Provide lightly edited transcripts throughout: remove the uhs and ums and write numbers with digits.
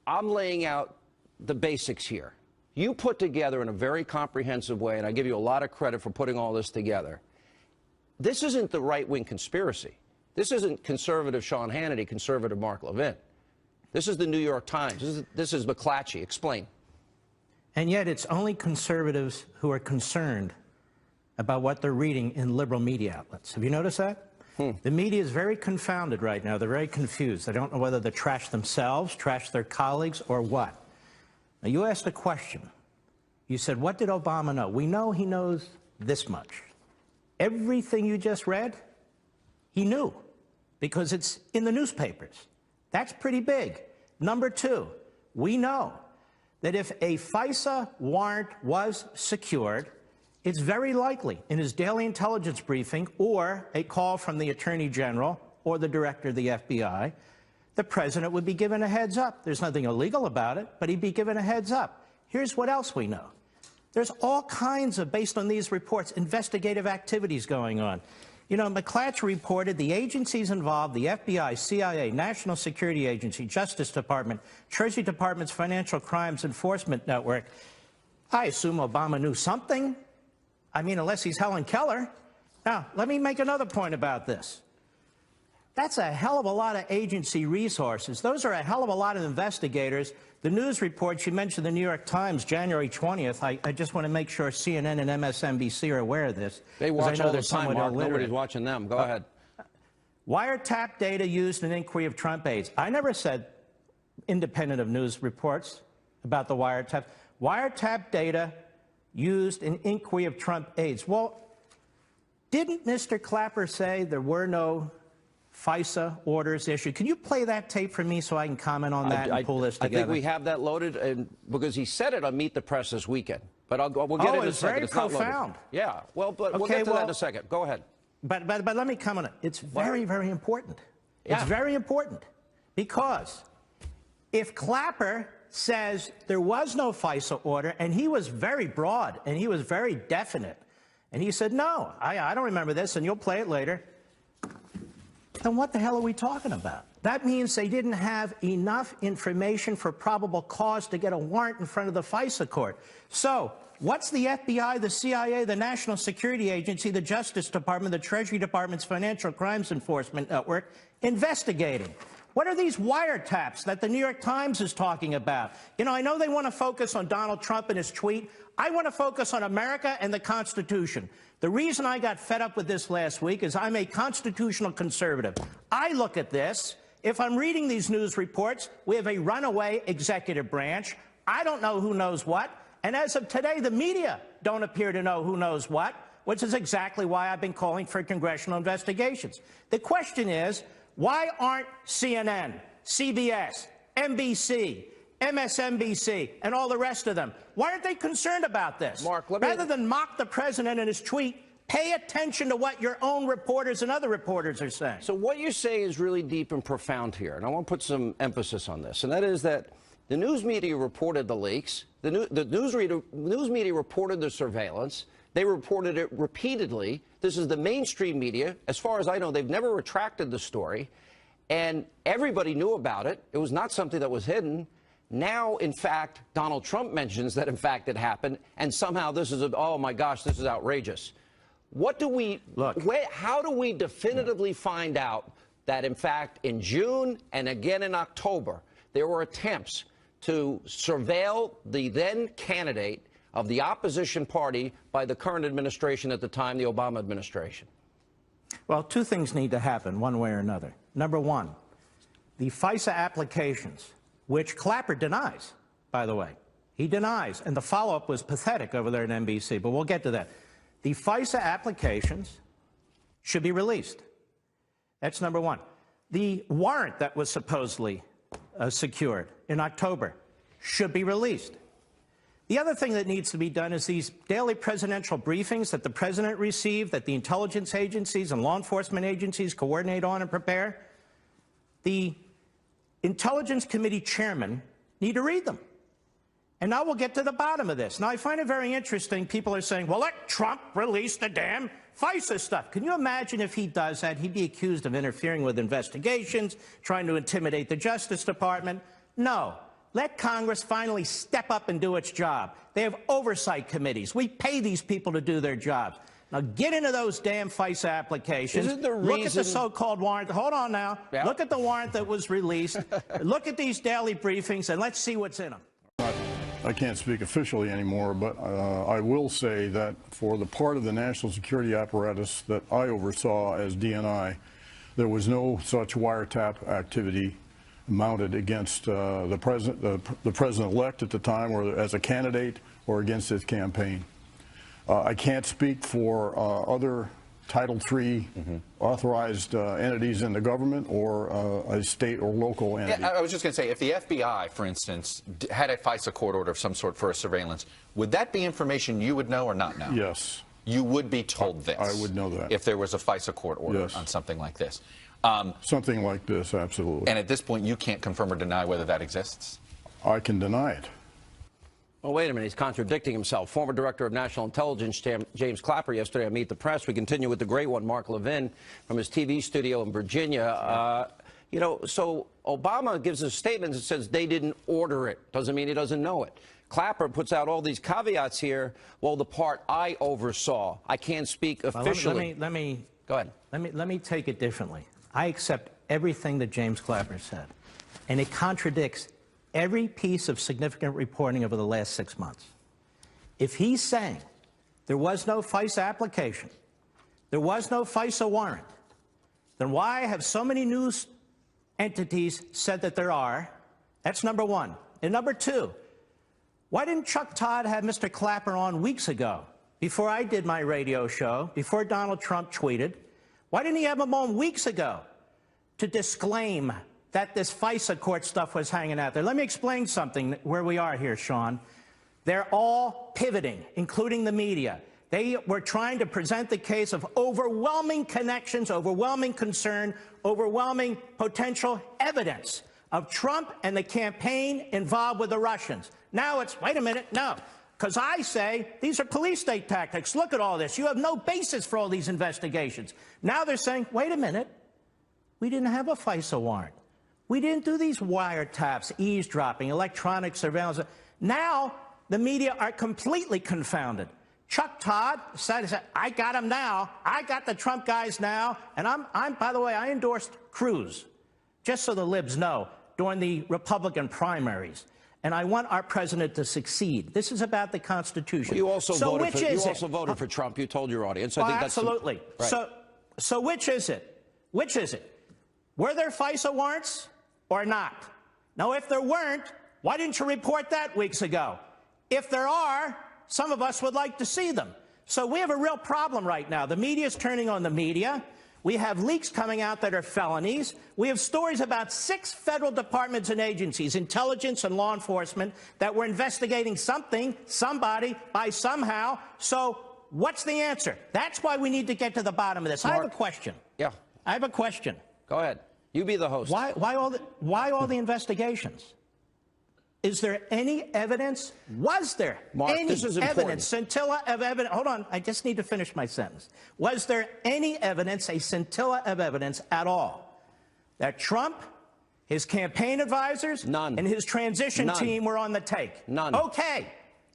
I'm laying out the basics here. You put together in a very comprehensive way, and I give you a lot of credit for putting all this together. This isn't the right-wing conspiracy. This isn't conservative Sean Hannity, conservative Mark Levin. This is the New York Times. This is McClatchy. Explain. And yet it's only conservatives who are concerned about what they're reading in liberal media outlets. Have you noticed that? The media is very confounded right now. They're very confused. They don't know whether to trash themselves, trash their colleagues, or what. Now, you asked a question. You said, what did Obama know? We know he knows this much. Everything you just read, he knew, because it's in the newspapers. That's pretty big. Number two, we know that if a FISA warrant was secured, it's very likely in his daily intelligence briefing or a call from the Attorney General or the Director of the FBI, the President would be given a heads up. There's nothing illegal about it, but he'd be given a heads up. Here's what else we know. There's all kinds of, based on these reports, investigative activities going on. You know, McClatchy reported the agencies involved, the FBI, CIA, National Security Agency, Justice Department, Treasury Department's Financial Crimes Enforcement Network. I assume Obama knew something. I mean, unless he's Helen Keller. Now, let me make another point about this. That's a hell of a lot of agency resources. Those are a hell of a lot of investigators. The news report, you mentioned the New York Times, January 20th. I just want to make sure CNN and MSNBC are aware of this. They watch all the time, Mark. Nobody's watching them. Go ahead. Wiretap data used in inquiry of Trump aides. I never said independent of news reports about the wiretap. Wiretap data used in inquiry of Trump aides. Well, didn't Mr. Clapper say there were no FISA orders issued? Can you play that tape for me so I can comment on that and pull this together? I think we have that loaded, and because he said it on Meet the Press this weekend. But we'll get into it in a second. It's very profound. Yeah, well, but we'll get to that in a second. Go ahead. But let me comment on it. It's very, very important. It's very important because if Clapper says there was no FISA order, and he was very broad, and he was very definite, and he said, no, I don't remember this, and you'll play it later, then what the hell are we talking about? That means they didn't have enough information for probable cause to get a warrant in front of the FISA court. So what's the FBI, the CIA, the National Security Agency, the Justice Department, the Treasury Department's Financial Crimes Enforcement Network investigating? What are these wiretaps that the New York Times is talking about? You know, I know they want to focus on Donald Trump and his tweet. I want to focus on America and the Constitution. The reason I got fed up with this last week is I'm a constitutional conservative. I look at this. If I'm reading these news reports, we have a runaway executive branch. I don't know who knows what. And as of today, the media don't appear to know who knows what, which is exactly why I've been calling for congressional investigations. The question is, why aren't CNN, CBS, NBC, MSNBC, and all the rest of them, why aren't they concerned about this? Mark, rather than mock the president and his tweet, pay attention to what your own reporters and other reporters are saying. So what you say is really deep and profound here, and I want to put some emphasis on this, and that is that the news media reported the leaks, the news media reported the surveillance, they reported it repeatedly. This is the mainstream media. As far as I know, they've never retracted the story, and everybody knew about it. It was not something that was hidden. Now, in fact, Donald Trump mentions that, in fact, it happened, and somehow this is, oh, my gosh, this is outrageous. What do we, how do we definitively find out that, in fact, in June and again in October, there were attempts to surveil the then candidate of the opposition party by the current administration at the time, the Obama administration? Well, two things need to happen one way or another. Number one, the FISA applications, which Clapper denies, by the way. He denies, and the follow-up was pathetic over there at NBC, but we'll get to that. The FISA applications should be released. That's number one. The warrant that was supposedly secured in October should be released. The other thing that needs to be done is these daily presidential briefings that the president received, that the intelligence agencies and law enforcement agencies coordinate on and prepare. The Intelligence Committee chairmen need to read them. And now we'll get to the bottom of this. Now, I find it very interesting. People are saying, well, let Trump release the damn FISA stuff. Can you imagine if he does that? He'd be accused of interfering with investigations, trying to intimidate the Justice Department. No. Let Congress finally step up and do its job. They have oversight committees. We pay these people to do their jobs. Now get into those damn FISA applications. Isn't the Look reason... at the so-called warrant. Hold on now. Yeah. Look at the warrant that was released. Look at these daily briefings, and let's see what's in them. I can't speak officially anymore, but I will say that for the part of the national security apparatus that I oversaw as DNI, there was no such wiretap activity mounted against the president-elect at the time, or as a candidate, or against his campaign. I can't speak for other Title III authorized entities in the government or a state or local entity. Yeah, I was just going to say, if the FBI, for instance, had a FISA court order of some sort for a surveillance, would that be information you would know or not know? Yes. You would be told this? I would know that. If there was a FISA court order Yes. on something like this? Something like this, absolutely. And at this point, you can't confirm or deny whether that exists? I can deny it. Well, wait a minute. He's contradicting himself. Former Director of National Intelligence James Clapper yesterday on Meet the Press. We continue with the great one, Mark Levin, from his TV studio in Virginia. You know, so Obama gives a statement that says they didn't order it. Doesn't mean he doesn't know it. Clapper puts out all these caveats here. Well, the part I oversaw, I can't speak officially. Let me go ahead. Let me take it differently. I accept everything that James Clapper said, and it contradicts every piece of significant reporting over the last 6 months. If he's saying there was no FISA application, there was no FISA warrant, then why have so many news entities said that there are? That's number one. And number two, why didn't Chuck Todd have Mr. Clapper on weeks ago, before I did my radio show, before Donald Trump tweeted? Why didn't he have him on weeks ago to disclaim that this FISA court stuff was hanging out there? Let me explain something where we are here, Sean. They're all pivoting, including the media. They were trying to present the case of overwhelming connections, overwhelming concern, overwhelming potential evidence of Trump and the campaign involved with the Russians. Now it's, wait a minute, no. Because I say these are police state tactics. Look at all this. You have no basis for all these investigations. Now they're saying, wait a minute, we didn't have a FISA warrant. We didn't do these wiretaps, eavesdropping, electronic surveillance. Now the media are completely confounded. Chuck Todd said, I got him now. I got the Trump guys now. And I'm by the way, I endorsed Cruz, just so the libs know, during the Republican primaries. And I want our president to succeed. This is about the Constitution. Well, you also voted for it? Trump. You told your audience. Well, I think that's absolutely. Right. So which is it? Which is it? Were there FISA warrants or not? Now, if there weren't, why didn't you report that weeks ago? If there are, some of us would like to see them. So we have a real problem right now. The media is turning on the media. We have leaks coming out that are felonies. We have stories about 6 federal departments and agencies, intelligence and law enforcement, that were investigating something, somebody, by somehow. So what's the answer? That's why we need to get to the bottom of this. Mark, I have a question. Yeah. I have a question. Go ahead. You be the host. Why all the investigations? Is there any evidence? Was there Mark, any this is evidence, scintilla of evidence? Hold on, I just need to finish my sentence. Was there any evidence, a scintilla of evidence at all, that Trump, his campaign advisors, None. and his transition None. team were on the take? None. Okay.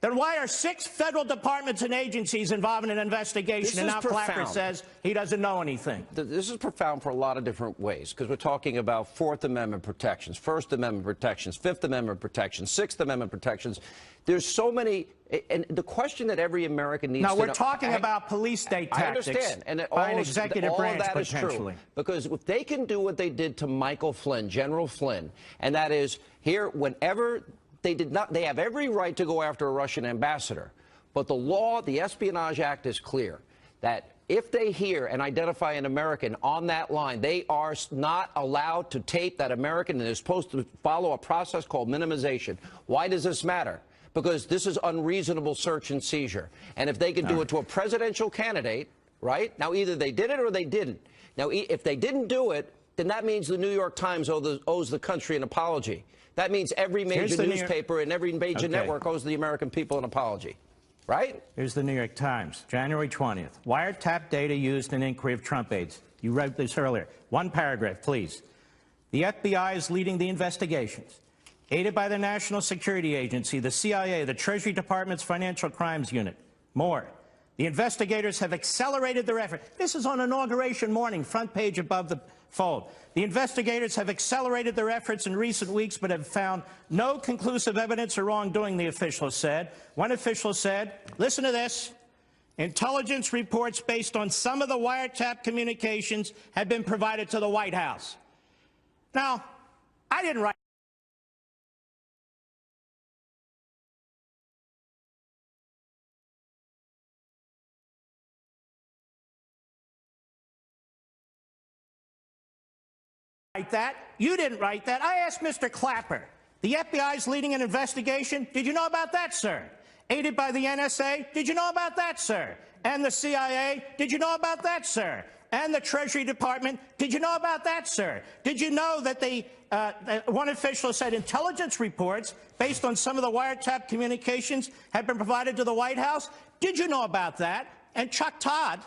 Then why are 6 federal departments and agencies involved in an investigation, and now Clapper says he doesn't know anything? This is profound for a lot of different ways, because we're talking about Fourth Amendment protections, First Amendment protections, Fifth Amendment protections, Sixth Amendment protections. There's so many, and the question that every American needs to know. Now, we're talking about police state tactics. I understand. And by an executive branch, that is potentially. true. Because if they can do what they did to Michael Flynn, General Flynn, and that is here, whenever they have every right to go after a Russian ambassador. But the law, the Espionage Act is clear that if they hear and identify an American on that line, they are not allowed to tape that American, and they're supposed to follow a process called minimization. Why does this matter? Because this is unreasonable search and seizure. And if they can do it to a presidential candidate, right? Now, either they did it or they didn't. Now, if they didn't do it, then that means the New York Times owes the country an apology. That means every major newspaper and every major network owes the American people an apology. Right? Here's the New York Times, January 20th. Wiretap data used in inquiry of Trump aides. You wrote this earlier. One paragraph, please. The FBI is leading the investigations, aided by the National Security Agency, the CIA, the Treasury Department's Financial Crimes Unit. More. The investigators have accelerated their effort. This is on inauguration morning, front page above the fold. The investigators have accelerated their efforts in recent weeks, but have found no conclusive evidence of wrongdoing, the official said. One official said, listen to this, intelligence reports based on some of the wiretap communications have been provided to the White House. Now, I didn't write that. You didn't write that. I asked Mr. Clapper. The FBI is leading an investigation. Did you know about that, sir? Aided by the NSA. Did you know about that, sir? And the CIA. Did you know about that, sir? And the Treasury Department. Did you know about that, sir? Did you know that one official said intelligence reports based on some of the wiretap communications have been provided to the White House? Did you know about that? And Chuck Todd,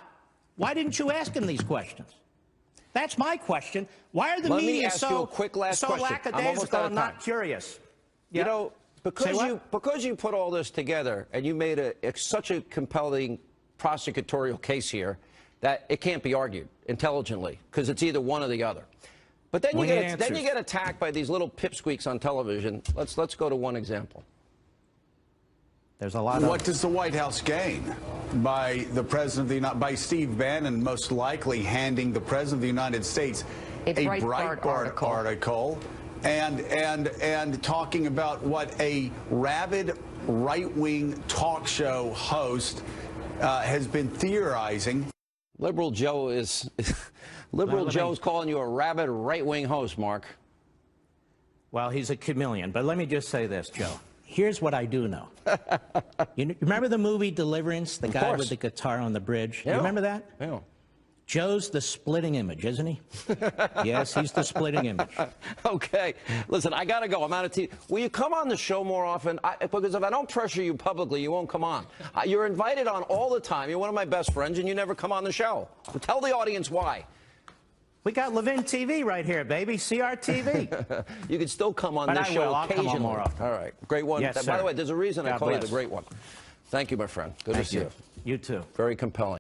why didn't you ask him these questions? That's my question. Why are the media so lackadaisical and not curious? You know, because you put all this together and you made such a compelling prosecutorial case here that it can't be argued intelligently because it's either one or the other. But then you get attacked by these little pipsqueaks on television. Let's go to one example. There's a lot. What does the White House gain by the president of by Steve Bannon most likely handing the president of the United States a Breitbart article and talking about what a rabid right-wing talk show host has been theorizing? Liberal Joe is Joe's calling you a rabid right-wing host, Mark. Well, he's a chameleon. But let me just say this, Joe. Here's what I do know. You remember the movie Deliverance, the guy with the guitar on the bridge? Yeah. You remember that? Yeah. Joe's the splitting image, isn't he? Yes, he's the splitting image. Okay. Listen, I got to go. I'm out of TV. Will you come on the show more often? Because if I don't pressure you publicly, you won't come on. You're invited on all the time. You're one of my best friends, and you never come on the show. So tell the audience why. We got Levin TV right here, baby. CRTV. You can still come on this show occasionally. I'll come on more often. All right. Great one. Yes, By the way, there's a reason I call you the great one. Thank you, my friend. Good to see you. You too. Very compelling.